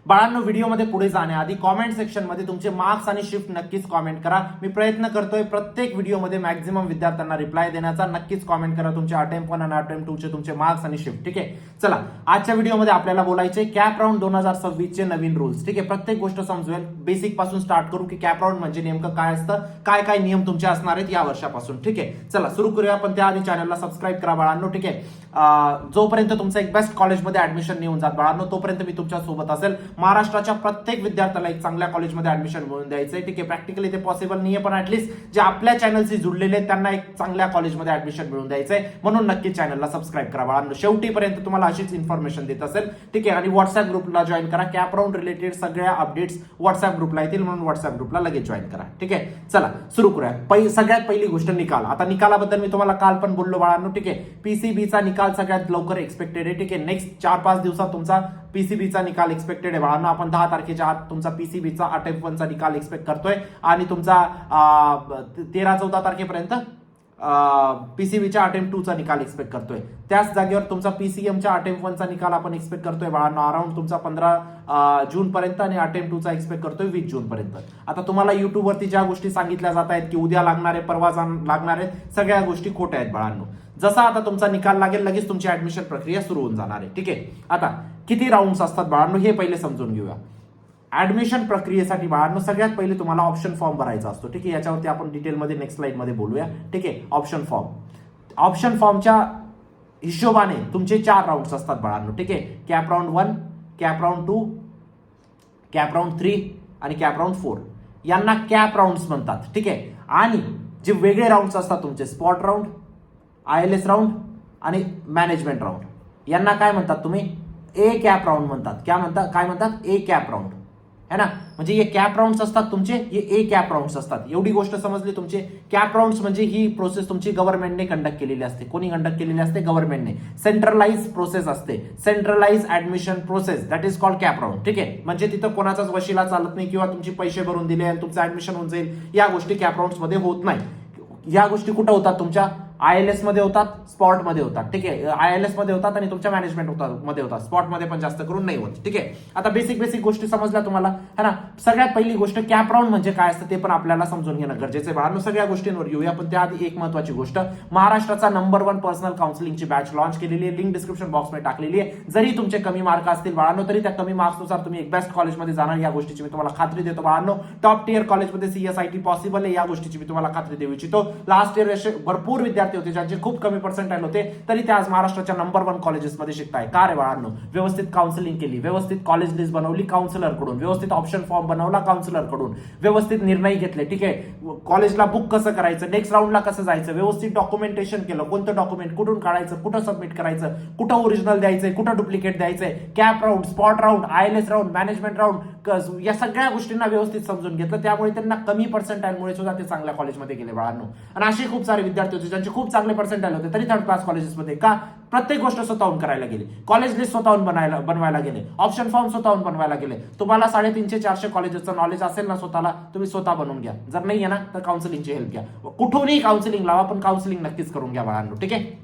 बाळांनो, व्हिडिओमध्ये पुढे जाण्याआधी कॉमेंट सेक्शनमध्ये तुमचे मार्क्स आणि शिफ्ट नक्कीच कॉमेंट करा. मी प्रयत्न करतोय प्रत्येक व्हिडिओमध्ये मॅक्झिमम विद्यार्थ्यांना रिप्लाय देण्याचा. नक्कीच कॉमेंट करा तुमचे अटेम्प्ट 1 आणि अटेम्प्ट 2 चे तुमचे मार्क्स आणि शिफ्ट. ठीक आहे, चला आजच्या व्हिडिओमध्ये आपल्याला बोलायचे कॅप राऊंड 2026 चे नवीन रूल्स. ठीक आहे, प्रत्येक गोष्ट समजवेल. बेसिक पासून स्टार्ट करू की कॅप राऊंड म्हणजे नेमकं काय असतं, काय काय नियम तुमचे असणार आहेत या वर्षापासून. ठीक आहे, चला सुरू करूया. पण त्याआधी चॅनलला सबस्क्राईब करा बाळांनो. ठीक आहे, जोपर्यंत तुमचं एक बेस्ट कॉलेजमध्ये ऍडमिशन येऊन जात बाळांनो, तोपर्यंत मी तुमच्या सोबत असेल. महाराष्ट्राच्या प्रत्येक विद्यार्थ्याला एक चांगल्या कॉलेजमध्ये ऍडमिशन मिळवून द्यायचंय. ठीक आहे, प्रॅक्टिकली ते पॉसिबल नाहीये, पण ऍटलीस्ट जे आपल्या चॅनलशी जुडलेले आहेत त्यांना एक चांगल्या कॉलेजमध्ये ऍडमिशन मिळवून द्यायचंय. म्हणून नक्की चॅनलला सबस्क्राईब करा बाळांनो. शेवटीपर्यंत तुम्हाला अशीच इन्फॉर्मेशन देत असेल. ठीक आहे, आणि व्हॉट्सअप ग्रुपला जॉईन करा. कॅप राऊंड रिलेटेड सगळ्या अपडेट्स व्हॉट्सअप ग्रुपला येतील, म्हणून व्हॉट्सअप ग्रुपला लगेच जॉईन करा. ठीक आहे, चला सुरू करूया. सगळ्यात पहिली गोष्ट निकाल. आता निकालाबद्दल मी तुम्हाला काल पण बोललो बाळांनो. ठीक आहे, पीसीबीचा निकाल सगळ्यात लवकर एक्सपेक्टेड आहे. ठीक आहे, नेक्स्ट 4-5 दिवसात तुमचा पीसीबीचा निकाल एक्सपेक्टेड आहे बाळांनो. आपण 10 तारखेच्या आत तुमचा पीसीबीचा अटेम्प्ट 1 चा निकाल एक्सपेक्ट करतोय आणि तुमचा 13-14 तारखेपर्यंत पीसीबीच्या अटेम्प्ट 2 चा निकाल एक्सपेक्ट करतोय. त्याच जागेवर तुमचा पीसीएमच्या अटेम्प्ट 1 चा निकाल आपण एक्सपेक्ट करतोय बाळांनो अराउंड तुमचा 15 जून पर्यंत आणि अटेम्प्ट 2 चा एक्सपेक्ट करतोय 20 जून पर्यंत. आता तुम्हाला युट्यूब वरती ज्या गोष्टी सांगितल्या जात आहेत की उद्या लागणार आहे, परवा लागणार आहेत, सगळ्या गोष्टी खोट्या आहेत बाळांनो. जसा आता तुमचा निकाल लागेल लगेच तुमची ऍडमिशन प्रक्रिया सुरू होऊन जाणार आहे. ठीक आहे, आता किती राऊंड्स असतात बाळांनो हे पहिले समजून घेऊया. ऍडमिशन प्रक्रियेसाठी बाळांनो सगळ्यात पहिले तुम्हाला ऑप्शन फॉर्म भरायचा असतो. ठीक आहे, याच्यावरती आपण डिटेलमध्ये नेक्स्ट स्लाइड मध्ये बोलूया. ठीक आहे, ऑप्शन फॉर्मच्या हिशोबाने तुमचे 4 राऊंड्स असतात बाळांनो. ठीक आहे, cap round 1, cap round 2, cap round 3 आणि कॅप राऊंड 4 यांना कॅप राऊंड्स म्हणतात. ठीक आहे, आणि जे वेगळे राऊंड्स असतात तुमचे स्पॉट राऊंड, ILS राऊंड आणि मॅनेजमेंट राऊंड यांना काय म्हणतात तुम्ही? ए कॅप राऊंड म्हणतात. काय म्हणतात? ए कॅप राऊंड है ना. म्हणजे हे कॅप राऊंड्स असतात तुमचे, हे ए कॅप राऊंड्स असतात. एवढी गोष्ट समजली तुमचे. कॅप राऊंड्स म्हणजे ही प्रोसेस तुमची गव्हर्नमेंटने कंडक्ट केलेली असते. कोणी कंडक्ट केलेली असते? गव्हर्नमेंटने. सेंट्रलाइज प्रोसेस असते, centralise admission process, that is called CAP round. ठीक आहे, म्हणजे तिथं कोणाचाच वशिला चालत नाही किंवा तुमचे पैसे भरून दिले आणि तुमचं ऍडमिशन होऊन जाईल, या गोष्टी कॅप राऊंड्स मध्ये होत नाही. या गोष्टी कुठं होतात? तुमच्या ILS मध्ये होतात, स्पॉट मध्ये होतात. ठीक आहे, ILS मध्ये होतात आणि तुमच्या मॅनेजमेंट मध्ये होतात. स्पॉट मध्ये पण जास्त करून नाही होत. ठीक आहे, आता बेसिक गोष्टी समजल्या तुम्हाला है ना. सगळ्यात पहिली गोष्ट कॅप राऊंड म्हणजे काय असतं ते पण आपल्याला समजून घेणं गरजेचं आहे बाळांनो. सगळ्या गोष्टींवर येऊया, पण त्याआधी एक महत्वाची गोष्ट, महाराष्ट्राचा नंबर 1 पर्सनल काउन्सिलिंगची बॅच लॉन्च केलेली आहे. लिंक डिस्क्रिप्शन बॉक्समध्ये टाकलेली आहे. जरी तुमचे कमी मार्क असतील बाळांनो, तरी त्या कमी मार्क्सनुसार तुम्ही एक बेस्ट कॉलेजमध्ये जाणार या गोष्टीची मी तुम्हाला खात्री देतो बाळांनो. टॉप टियर कॉलेजमध्ये CSIT पॉसिबल आहे या गोष्टीची मी तुम्हाला खात्री देऊ इच्छितो. लास्ट इयर भरपूर विद्यार्थी होते ज्यांचे खूप कमी पर्सेंटाईल होते, तरी ते आज महाराष्ट्राच्या नंबर 1 कॉलेजेसमध्ये शिकताय. का रे बाळांनो? व्यवस्थित काउन्सिलिंग केली, व्यवस्थित कॉलेज लिस्ट बनवली काउन्सिलर कडून, व्यवस्थित ऑप्शन फॉर्म बनवला काउन्सिलर कडून, व्यवस्थित निर्णय घेतले. ठीक आहे, कॉलेजला बुक कसं करायचं, नेक्स्ट राऊंडला कसं जायचं, व्यवस्थित डॉक्युमेंटेशन केलं. कोणतं डॉक्युमेंट कुठून काढायचं, कुठं सबमिट करायचं, कुठं ओरिजिनल द्यायचंय, कुठं डुप्लिकेट द्यायचंय, cap round, spot round, ILS round, management round, या सगळ्या गोष्टींना व्यवस्थित समजून घेतलं. त्यामुळे त्यांना कमी पर्सेंटाईलमुळे सुद्धा ते चांगल्या कॉलेजमध्ये गेले बाळांनो. आणि असे खूप सारे विद्यार्थी होते ज्यांचे खूप चांगले पर्सेंटाईल होते तरी थर्ड क्लास कॉलेजेसमध्ये. का? प्रत्येक गोष्ट स्वतःहून करायला गेले, कॉलेज लिस्ट स्वतःहून बनवायला गेले, ऑप्शन फॉर्म स्वतःहून बनवायला गेले. तुम्हाला 350-400 कॉलेजेसचं नॉलेज असेल ना स्वतःला, तुम्ही स्वतः बनवून घ्या. जर नाही आहे ना तर काउन्सिलिंगची हेल्प घ्या. कुठूनही काउन्सिलिंग लावा, पण काउन्सिलिंग नक्कीच करून घ्या बाळांनो. ठीक आहे,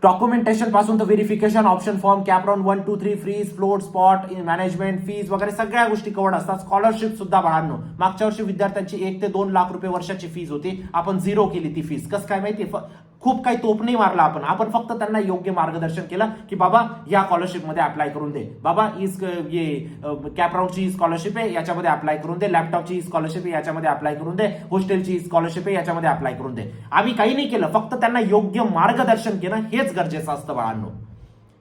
डॉक्युमेंटेशन पासून तर verification, option form, CAP round 1, 2, 3, freeze, float, spot, management, fees वगैरे सगळ्या गोष्टी कव्हर्ड असतात. स्कॉलरशिप सुद्धा बाळांनो, मागच्या वर्षी विद्यार्थ्यांची 1 ते 2 लाख रुपये वर्षाची फीज होती, आपण 0 केली ती फीज. कसं काय माहिती? खूप काही तोप नाही मारला आपण फक्त त्यांना योग्य मार्गदर्शन केलं की बाबा या स्कॉलरशिप मध्ये अप्लाय करून दे, बाबा कॅप राऊंडची स्कॉलरशिप आहे याच्यामध्ये अप्लाय करून दे, लॅपटॉपची स्कॉलरशिप आहे याच्यामध्ये अप्लाय करून दे, हॉस्टेलची स्कॉलरशिप आहे याच्यामध्ये अप्लाय करून दे. आम्ही काही नाही केलं, फक्त त्यांना योग्य मार्गदर्शन केलं. हेच गरजेचं असतं बाळांनो,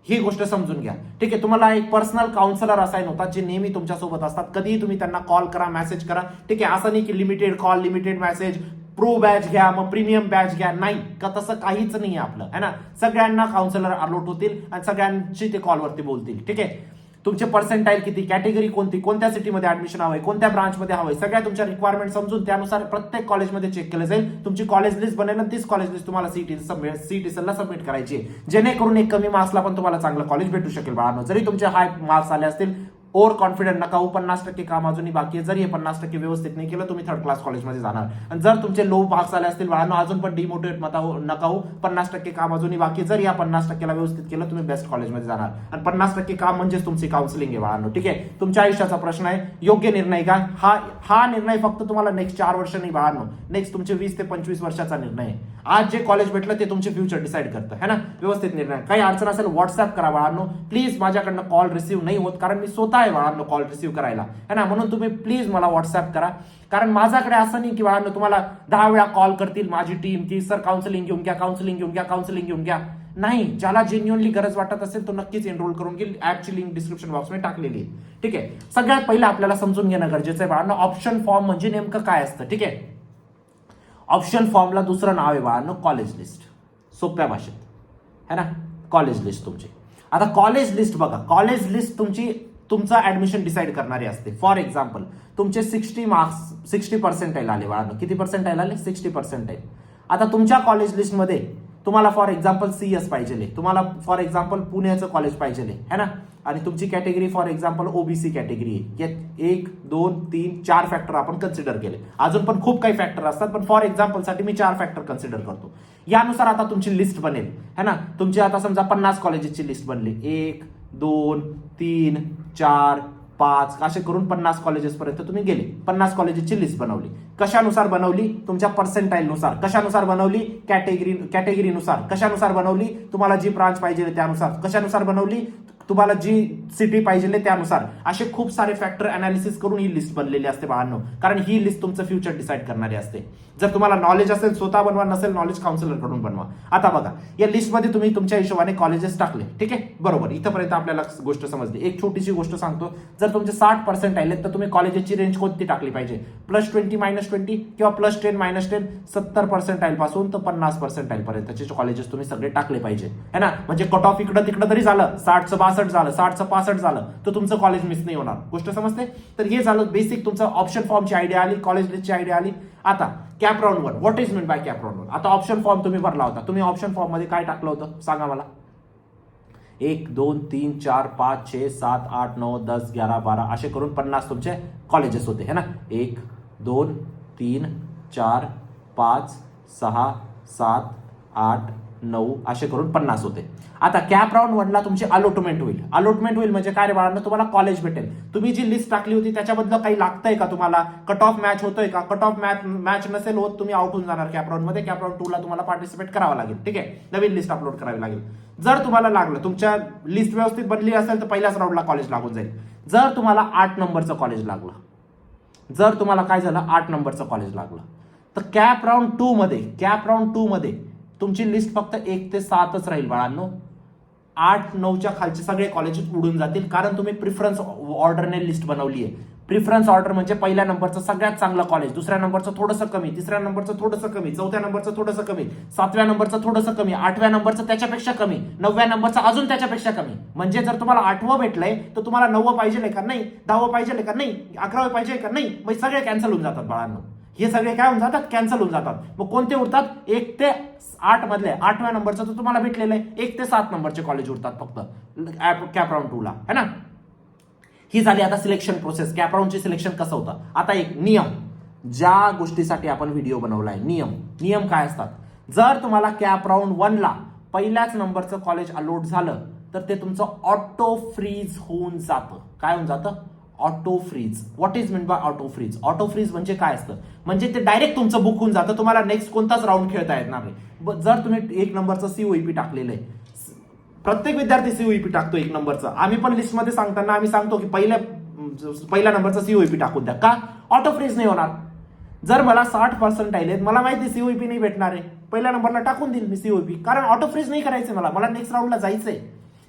ही गोष्ट समजून घ्या. ठीक आहे, तुम्हाला एक पर्सनल काउन्सिलर असाइन होतात जे नेहमी तुमच्या सोबत असतात. कधीही तुम्ही त्यांना कॉल करा, मेसेज करा. ठीक आहे, असं नाही की limited call, limited message, pro batch घ्या मग प्रीमियम बॅच घ्या, नाही का, तसं काहीच नाही आपलं है ना. सगळ्यांना काउन्सिलर अलॉट होतील आणि सगळ्यांशी ते कॉलवरती बोलतील. ठीक आहे, तुमचे पर्सेंटाईल किती, कॅटेगरी कोणती, कोणत्या सिटीमध्ये ऍडमिशन हवंय, कोणत्या ब्रांचमध्ये हवंय, सगळ्या तुमच्या रिक्वायरमेंट समजून त्यानुसार प्रत्येक कॉलेजमध्ये चेक केलं जाईल. तुमची कॉलेज लिस्ट बनेल आणि तीच कॉलेज लिस्ट तुम्हाला CET-ला सबमिट करायची, जेणेकरून एक कमी मार्क्सला पण तुम्हाला चांगलं कॉलेज भेटू शकेल बाळांनो. जरी तुमचे हाय मार्क्स आले असतील, ओव्हर कॉन्फिडंट नका होऊ. 50% काम अजूनही बाकी आहे. जर हे 50% व्यवस्थित नाही केलं तुम्ही थर्ड क्लास कॉलेजमध्ये जाणार. आणि जर तुमचे लो मार्क्स आले असतील बाळांनो अजून पण डिमोटिवेट नका होऊ. 50% काम अजूनही बाकी. जर या 50%ला व्यवस्थित केलं तुम्ही बेस्ट कॉलेजमध्ये जाणार. आणि 50% काम म्हणजेच तुमची काउन्सिलिंग आहे बाळांनो. ठीक आहे, तुमच्या आयुष्याचा प्रश्न आहे, योग्य निर्णय का? हा निर्णय फक्त तुम्हाला नेक्स्ट 4 वर्ष नाही बाळांनो, नेक्स्ट तुमचे 20 ते 25 वर्षाचा निर्णय आहे. आज जे कॉलेज भेटलं ते तुमचे फ्युचर डिसाईड करतं है ना. व्यवस्थित निर्णय. काही अडचण असेल व्हॉट्सअप करा बाळांनो. प्लीज माझ्याकडनं कॉल रिसीव्ह नाही होत कारण मी स्वतः आहे बाळांनो कॉल रिसीव्ह करायला है ना. म्हणून तुम्ही प्लीज मला व्हॉट्सअप करा. कारण माझ्याकडे असं नाही की बाळांनो तुम्हाला 10 वेळा कॉल करतील माझी टीम की सर काउन्सिलिंग घेऊन घ्या, काउन्सिलिंग घेऊन घ्या, काउन्सिलिंग घेऊन घ्या. नाही, ज्याला जेन्युअनली गरज वाटत असेल तो नक्कीच एनरोल करून घेईल. ऍपची लिंक डिस्क्रिप्शन बॉक्समध्ये टाकलेली आहे. ठीक आहे, सगळ्यात पहिलं आपल्याला समजून घेणं गरजेचं आहे बाळांनो ऑप्शन फॉर्म म्हणजे नेमकं काय असतं. ठीक आहे, ऑप्शन फॉर्मला दुसरं नाव आहे बाळांनो कॉलेज लिस्ट. सोप्या भाषेत है ना, कॉलेज लिस्ट तुमची. आता कॉलेज लिस्ट बघा, कॉलेज लिस्ट तुमचं ऍडमिशन डिसाईड करणारी असते. फॉर एक्झाम्पल तुमचे 60 पर्सेंटाईल आले बाळांनो. किती पर्सेंटाईल आले? 60 पर्सेंटाईल. आता तुमच्या कॉलेज लिस्टमध्ये तुम्हाला फॉर एक्झाम्पल CS पाहिजे, तुम्हाला फॉर एक्झाम्पल पुण्याचं कॉलेज पाहिजे है ना. आणि तुमची category for example OBC category आहे. 1, 2, 3, 4 फॅक्टर आपण कन्सिडर केले. अजून पण खूप काही फॅक्टर असतात पण फॉर एक्झाम्पलसाठी मी 4 फॅक्टर कन्सिडर करतो. यानुसार आता तुमची लिस्ट बनेल है ना. तुमची आता समजा 50 कॉलेजेसची लिस्ट बनली. 1, 2, 3, 4, 5 असे करून 50 कॉलेजेस पर्यंत तुम्ही गेले. 50 कॉलेजेसची लिस्ट बनवली. कशानुसार बनवली? तुमच्या पर्सेंटाईल नुसार. कशानुसार बनवली? कॅटेगरीनुसार. कशानुसार बनवली? तुम्हाला जी ब्रांच पाहिजे त्यानुसार. कशानुसार बनवली? तुम्हाला जी सिटी पाहिजे त्यानुसार. असे खूप सारे फॅक्टर अनालिसिस करून ही लिस्ट बनलेली असते बाळांनो. कारण ही लिस्ट तुमचं फ्युचर डिसाईड करणारी असते. जर तुम्हाला नॉलेज असेल स्वतः बनवा, नसेल नॉलेज काउन्सिलर कडून बनवा. आता बघा, या लिस्टमध्ये तुम्ही तुमच्या हिशोबाने कॉलेजेस टाकले. ठीक आहे, बरोबर. इथपर्यंत आपल्याला गोष्ट समजली. एक छोटीशी गोष्ट सांगतो, जर तुमचे 60% आले तर तुम्ही कॉलेजेसची रेंज कोणती टाकली पाहिजे? +20 -20 किंवा +10 -10. 70% पासून तर 50% पर्यंतचे कॉलेजेस तुम्ही सगळे टाकले पाहिजे है ना. म्हणजे कट ऑफ इकडं तिकडं तरी झालं, 60चं 62 झालं, 60चं 65 झालं तर तुमचं कॉलेज मिस नाही होणार. गोष्ट समजते. तर हे झालं बेसिक तुमचं ऑप्शन फॉर्मची आयडिया आली, कॉलेज लिस्टची आयडिया आली. आता cap round 1, what is mean bye cap round 1? आता ऑप्शन फॉर्म तुम्ही भरला होता. तुम्ही ऑप्शन फॉर्म मध्ये काय टाकलं होतं सांगा मला? 1, 2, 3, 4, 5, 6, 7, 8, 9, 10, 11, 12 असे करून 50 तुमचे कॉलेजेस होते है ना. 1, 2, 3, 4, 5, 6, 7, 8, 9 असे करून 50 होते. आता कॅप राऊंड 1ला तुमची अलॉटमेंट होईल. अलॉटमेंट होईल म्हणजे काय रे बाळांनो? तुम्हाला कॉलेज भेटेल. तुम्ही जी लिस्ट टाकली होती त्याच्याबद्दल काही लागतंय का तुम्हाला? कट ऑफ मॅच होतोय का? कट ऑफ मॅच नसेल होत तुम्ही आउट होऊन जाणार कॅप राऊंड मध्ये. कॅप राऊंड 2ला तुम्हाला पार्टिसिपेट करावं लागेल. ठीक आहे, नवीन लिस्ट अपलोड करावी लागेल. जर तुम्हाला लागलं, तुमच्या लिस्ट व्यवस्थित बनली असेल तर पहिल्याच राऊंडला कॉलेज लागून जाईल. जर तुम्हाला 8 नंबरचं कॉलेज लागलं, जर तुम्हाला काय झालं 8 नंबरचं कॉलेज लागलं तर कॅप राऊंड 2 मध्ये तुमची लिस्ट फक्त 1 ते 7च राहील बाळांनो. 8, 9च्या खालचे सगळे कॉलेजेस उडून जातील कारण तुम्ही प्रिफरन्स ऑर्डरने लिस्ट बनवली आहे. प्रिफरन्स ऑर्डर म्हणजे पहिल्या नंबरचं सगळ्यात चांगलं कॉलेज, दुसऱ्या नंबरचं थोडंसं कमी, तिसऱ्या नंबरचं थोडंसं कमी, चौथ्या नंबरचं थोडंसं कमी, 7व्या नंबरचं थोडंसं कमी, 8व्या नंबरचं त्याच्यापेक्षा कमी, 9व्या नंबरचं अजून त्याच्यापेक्षा कमी. म्हणजे जर तुम्हाला 8वं भेटलंय तर तुम्हाला 9वं पाहिजे का नाही, 10वं पाहिजे का नाही, 11वं पाहिजे का नाही, मग सगळे कॅन्सल होऊन जातात बाळांनो. हे सगळे काय होऊन जातात? कॅन्सल होऊन जातात. मग कोणते उरतात? 1 ते 8 मधले 8व्या नंबरचं तर तुम्हाला भेटलेलं आहे. 1 ते 7 नंबरचे कॉलेज उरतात फक्त कॅप राऊंड 2ला है ना. ही झाली आता सिलेक्शन प्रोसेस. कॅप राऊंडचे सिलेक्शन कसं होतं? आता एक नियम, ज्या गोष्टीसाठी आपण व्हिडिओ बनवलाय, नियम काय असतात? जर तुम्हाला कॅप राऊंड 1ला पहिल्याच नंबरचं कॉलेज अलॉट झालं तर ते तुमचं ऑटो फ्रीज होऊन जातं. काय होऊन जातं? Auto freeze. What is mean by auto freeze? Auto freeze म्हणजे काय असतं? म्हणजे ते डायरेक्ट तुमचं बुक होऊन जातं. तुम्हाला नेक्स्ट कोणताच राऊंड खेळता येणार नाही. जर तुम्ही 1 नंबरचं COEP टाकलेलं आहे, प्रत्येक विद्यार्थी COEP टाकतो 1 नंबरचं. आम्ही पण लिस्टमध्ये सांगताना आम्ही सांगतो की पहिल्या नंबरचं COEP टाकून द्या. का? ऑटो फ्रीज नाही होणार. जर मला 60% आले, मला माहिती COEP नाही भेटणार आहे, पहिल्या नंबरला टाकून देईल मी COEP, कारण ऑटो फ्रीज नाही करायचं मला नेक्स्ट राऊंडला जायचंय.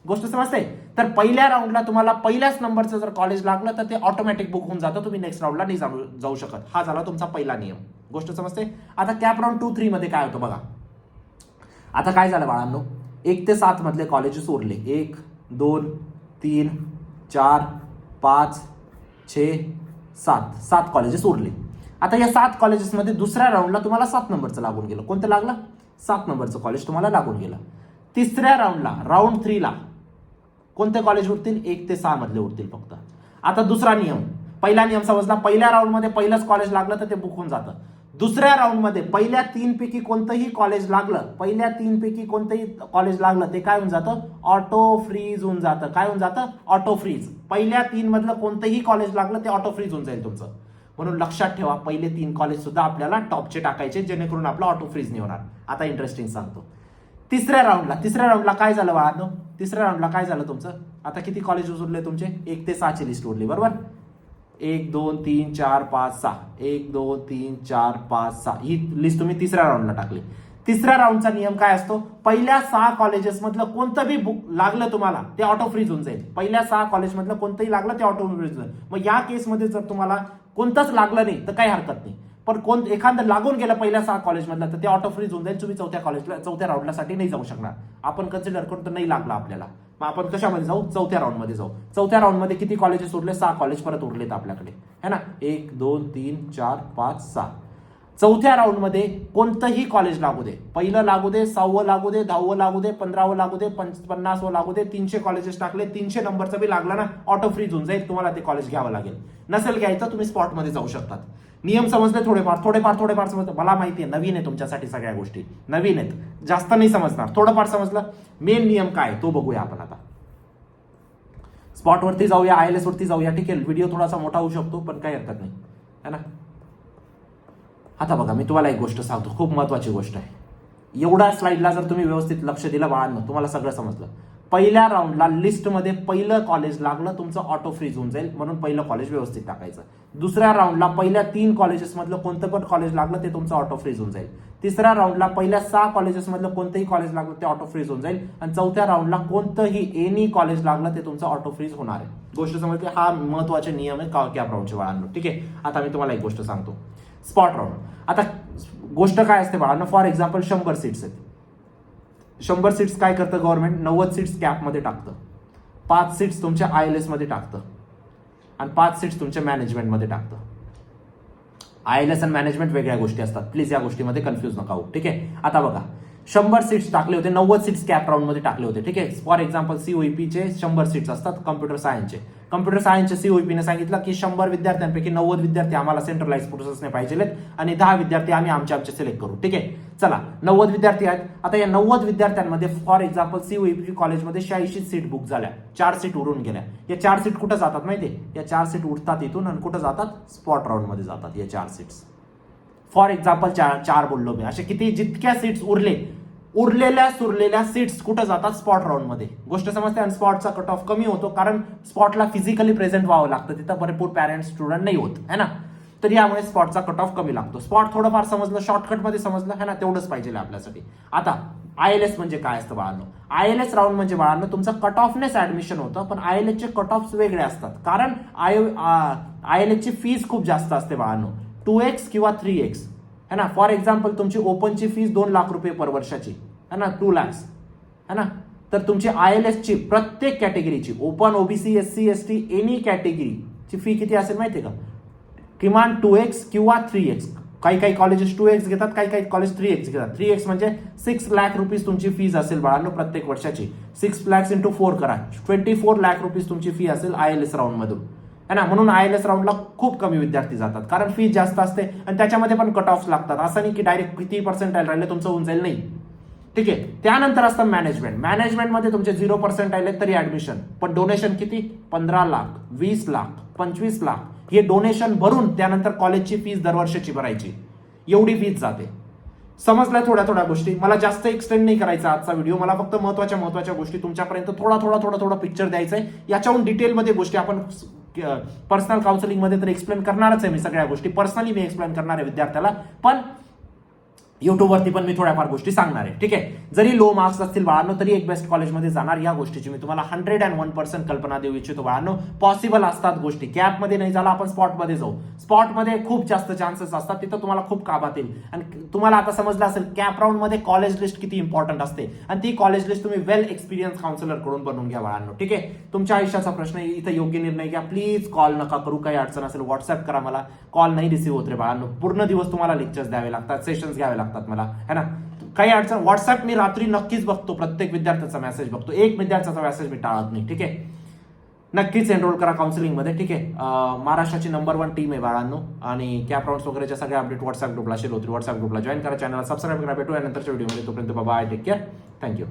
गोष्ट समजते? तर पहिल्या राऊंडला तुम्हाला पहिल्याच नंबरचं जर कॉलेज लागलं तर ते ऑटोमॅटिक बुक होऊन जातं. तुम्ही नेक्स्ट राऊंडला नाही जाऊ शकत. हा झाला तुमचा पहिला नियम. गोष्ट समजते? आता कॅप राऊंड 2-3 मध्ये काय होतं बघा. आता काय झालं बाळांनो? 1 ते 7 मधले कॉलेजेस उरले. 1, 2, 3, 4, 5, 6, 7 कॉलेजेस उरले. आता या 7 कॉलेजेसमध्ये दुसऱ्या राऊंडला तुम्हाला 7 नंबरचं लागून गेलं. कोणतं लागलं? 7 नंबरचं कॉलेज तुम्हाला लागून गेलं. तिसऱ्या राऊंडला, राऊंड 3ला कोणते कॉलेज उरतील? 1 ते 6 मधले उरतील फक्त. आता दुसरा नियम, पहिला नियम समजला, पहिल्या राऊंडमध्ये पहिलंच कॉलेज लागलं तर ते बुक होऊन जातं. दुसऱ्या राऊंडमध्ये पहिल्या 3 पैकी कोणतंही कॉलेज लागलं, पहिल्या 3 पैकी कोणतंही कॉलेज लागलं ते काय होऊन जातं, ऑटो फ्रीज होऊन जातं. काय होऊन जातं, ऑटो फ्रीज. पहिल्या 3 मधलं कोणतंही कॉलेज लागलं ते ऑटो फ्रीज होऊन जाईल तुमचं. म्हणून लक्षात ठेवा, पहिले 3 कॉलेज सुद्धा आपल्याला टॉपचे टाकायचे, जेणेकरून आपलं ऑटो फ्रीज नाही होणार. आता इंटरेस्टिंग सांगतो. तिसऱ्या राऊंडला काय झालं बाळांनो, तिसऱ्या राऊंडला काय झालं तुमचं, आता किती कॉलेज उरले तुमचे, 1 ते 6 ची लिस्ट उरली, बरोबर. 1 2 3 4 5 6, 1 2 3 4 5 6 ही लिस्ट तुम्ही तिसऱ्या राऊंडला टाकली. तिसऱ्या राऊंडचा नियम काय असतो, पहिल्या 6 कॉलेजेस मधलं कोणतं बी बुक लागलं तुम्हाला ते ऑटो फ्रीज होऊन जाईल. पहिल्या 6 कॉलेज मधलं कोणतंही लागलं ते ऑटो फ्रीज होईल. मग या केसमध्ये जर तुम्हाला कोणतंच लागलं नाही तर काही हरकत नाही, पण एखादं लागून गेलं पहिल्या 6 कॉलेजमधलं तर ते ऑटो फ्रीज होऊन जाईल. तुम्ही चौथ्या राऊंडसाठी नाही जाऊ शकणार. आपण कन्सिडर करून तर नाही लागला आपल्याला, मग आपण कशामध्ये जाऊ, चौथ्या राऊंडमध्ये जाऊ. चौथ्या राऊंडमध्ये किती कॉलेजेस उरले, 6 कॉलेज परत उरलेत आपल्याकडे, है ना. 1 2 3 4 5 6. चौथ्या राऊंडमध्ये कोणतंही कॉलेज लागू दे, पहिलं लागू दे, 6वं लागू दे, 10वं लागू दे, 15वं लागू दे, 50वं लागू दे, 300 कॉलेजेस टाकले, 300 नंबरचं बी लागला ना, ऑटो फ्रीज होऊन जाईल. तुम्हाला ते कॉलेज घ्यावं लागेल. नसेल घ्यायचं तुम्ही स्पॉटमध्ये जाऊ शकतात. नियम समजले, थोडेफार समजलं. मला माहिती आहे नवीन आहे तुमच्यासाठी, सगळ्या गोष्टी नवीन आहेत, जास्त नाही समजणार, थोडंफार समजलं. मेन नियम काय तो बघूया आपण आता. स्पॉटवरती जाऊया, ILS वरती जाऊया, ठीक आहे. व्हिडिओ थोडासा मोठा होऊ शकतो पण काही हरकत नाही, है ना. आता बघा, मी तुम्हाला एक गोष्ट सांगतो, खूप महत्वाची गोष्ट आहे. एवढ्या स्लाइडला जर तुम्ही व्यवस्थित लक्ष दिलं बाळांनो, तुम्हाला सगळं समजलं. पहिल्या राऊंडला लिस्टमध्ये पहिलं कॉलेज लागलं तुमचं ऑटो फ्रीज होऊन जाईल, म्हणून पहिलं कॉलेज व्यवस्थित टाकायचं. दुसऱ्या राऊंडला पहिल्या 3 कॉलेजेस मधलं कोणतं पण कॉलेज लागलं ते तुमचं ऑटो फ्रीज होऊन जाईल. तिसऱ्या राऊंडला पहिल्या 6 कॉलेजेस मधलं कोणतंही कॉलेज लागलं ते ऑटो फ्रीज होऊन जाईल. आणि चौथ्या राऊंडला कोणतंही एनी कॉलेज लागलं ते तुमचं ऑटो फ्रीज होणार आहे. गोष्ट समजते, हा महत्वाचे नियम आहे कॅप राऊंडचे बाळांनो, ठीक आहे. आता मी तुम्हाला एक गोष्ट सांगतो, स्पॉट राऊंड. आता गोष्ट काय असते बाळांनो, फॉर एक्झाम्पल 100 सीट्स आहेत. 100 सीट्स काय करतं गव्हर्नमेंट, 90 सीट्स कॅपमध्ये टाकतं, 5 सीट्स तुमच्या ILS मध्ये टाकतं आणि 5 सीट्स तुमच्या मॅनेजमेंटमध्ये टाकतं. ILS आणि मॅनेजमेंट वेगळ्या गोष्टी असतात, प्लीज या गोष्टीमध्ये कन्फ्युज नका होऊ, ठीक आहे. आता बघा, 100 सीट्स टाकले होते, 90 सीट्स कॅप राऊंड मध्ये टाकले होते, ठीक आहे. फॉर एक्झाम्पल COEP चे 100 सीट्स असतात, कम्प्युटर सायन्सचे COEP ने सांगितलं की 100 विद्यार्थ्यांपैकी 90 विद्यार्थी आम्हाला सेंट्रलाइज प्रोसेसने पाहिजेत आणि 10 विद्यार्थी आम्ही आमचे सिलेक्ट करू, ठीक आहे. चला, 90 विद्यार्थी आहेत. आता या 90 विद्यार्थ्यांमध्ये फॉर एक्झाम्पल COEP कॉलेजमध्ये 86 सीट बुक झाल्या, 4 सीट उरून गेल्या. या 4 सीट कुठं जातात माहितीये, या 4 सीट उठतात इथून आणि कुठं जातात, स्पॉट राऊंड मध्ये जातात. या 4 सीट्स फॉर एक्झाम्पल 4 बोललो मी, असे किती जितक्या सीट्स उरलेल्या सीट्स कुठं जातात, स्पॉट राऊंड मध्ये. गोष्ट समजते. आणि स्पॉटचा कट ऑफ कमी होतो, कारण स्पॉटला फिजिकली प्रेझेंट व्हावं लागतं, तिथं भरपूर पॅरेंट्स स्टुडंट नाही होत, है ना. तर यामुळे स्पॉटचा कट ऑफ कमी लागतो. स्पॉट थोडंफार समजलं, शॉर्टकट मध्ये समजलं, है ना, तेवढंच पाहिजे आपल्यासाठी. आता ILS म्हणजे काय असतं बाळांनो, ILS राऊंड म्हणजे बाळांनो तुमचं कट ऑफनेच ऍडमिशन होतं, पण ILS चे कट ऑफ वेगळे असतात, कारण ILS ची फीस खूप जास्त असते बाळांनो, 2x किंवा 3x, है ना. फॉर एक्झाम्पल तुमची ओपनची फीस 2 लाख रुपये पर वर्षाची, है ना, 2 lakhs, है ना. तर तुमची ILS ची प्रत्येक कॅटेगरीची, open, OBC, SC ST any कॅटेगरीची फी किती असेल माहितीये का, किमान 2x किंवा 3x. काही कॉलेजेस 2x घेतात, काही कॉलेज 3x घेतात. 3x म्हणजे 6 लाख रुपीज तुमची फीज असेल बाळांनो प्रत्येक वर्षाची. 6 lakhs into 4 करा, 24 लाख रुपीज तुमची फी असेल ILS राऊंड मधून, है ना. म्हणून ILS राऊंडला खूप कमी विद्यार्थी जातात, कारण फी जास्त असते आणि त्याच्यामध्ये पण कट ऑफ लागतात. असं नाही की डायरेक्ट किती पर्सेंटाईल राहिले तुमचं होऊन जाईल, नाही, ठीक आहे. त्यानंतर असतं मॅनेजमेंटमध्ये तुमचे 0% आले तरी ऍडमिशन, पण डोनेशन किती, 15 लाख, 20 लाख, 25 लाख हे डोनेशन भरून त्यानंतर कॉलेजची फीस दरवर्षीची भरायची, एवढी फीस जाते. समजल्या थोड्या गोष्टी. मला जास्त एक्सटेंड नाही करायचा आजचा व्हिडिओ, मला फक्त महत्वाच्या गोष्टी तुमच्यापर्यंत थोडा पिक्चर द्यायचा आहे. याच्याहून डिटेलमध्ये गोष्टी आपण पर्सनल काउन्सिलिंग मध्ये तर एक्सप्लेन करणारच आहे मी, सगळ्या गोष्टी पर्सनली मी एक्सप्लेन करणार आहे विद्यार्थ्याला, पण युट्यूबवरती पण मी थोड्याफार गोष्टी सांगणार आहे, ठीक आहे. जरी लो मार्क्स असतील बाळांनो तरी एक बेस्ट कॉलेजमध्ये जाणार, या गोष्टीची मी तुम्हाला 101% कल्पना देऊ इच्छितो बाळांनो. पॉसिबल असतात गोष्टी, कॅपमध्ये नाही झाला आपण स्पॉटमध्ये जाऊ, स्पॉटमध्ये खूप जास्त चान्सेस असतात, तिथं तुम्हाला खूप कामात येईल. आणि तुम्हाला आता समजलं असेल कॅप राऊंड मध्ये कॉलेज लिस्ट किती इंपॉर्टंट असते, आणि ती कॉलेज लिस्ट तुम्ही वेल एक्सपिरियन्स काउन्सिलर कडून बनवून घ्या बाळांनो, ठीक आहे. तुमच्या आयुष्याचा प्रश्न इथं योग्य निर्णय घ्या, प्लीज कॉल नका करू, काही अडचण असेल व्हॉट्सअप करा मला, कॉल नाही रिसिव्ह होत रे बाळांनो. पूर्ण दिवस तुम्हाला लेक्चर्स द्यावे लागतात, सेशन्स घ्यावे लागतात मला, है ना. काही अडचण, व्हॉट्सअप मी रात्री नक्कीच बघतो, प्रत्येक विद्यार्थ्याचा मेसेज बघतो, एक विद्यार्थ्याचा मेसेज मी टाळत नाही, ठीक आहे. नक्कीच एनरोल करा काउन्सिलिंगमध्ये. ठीक आहे. महाराष्ट्राची नंबर 1 टीम आहे बाळांनो. आणि कॅप राऊंड्स वगैरेच्या सगळ्या अपडेट व्हॉट्सअप ग्रुपला, व्हॉट्सअप ग्रुपला जॉईन करा, चॅनलला सबस्क्राईब करा. भेटूया नंतरच्या व्हिडिओमध्ये. तोपर्यंत बाय, टेक केअर, थँक्यू.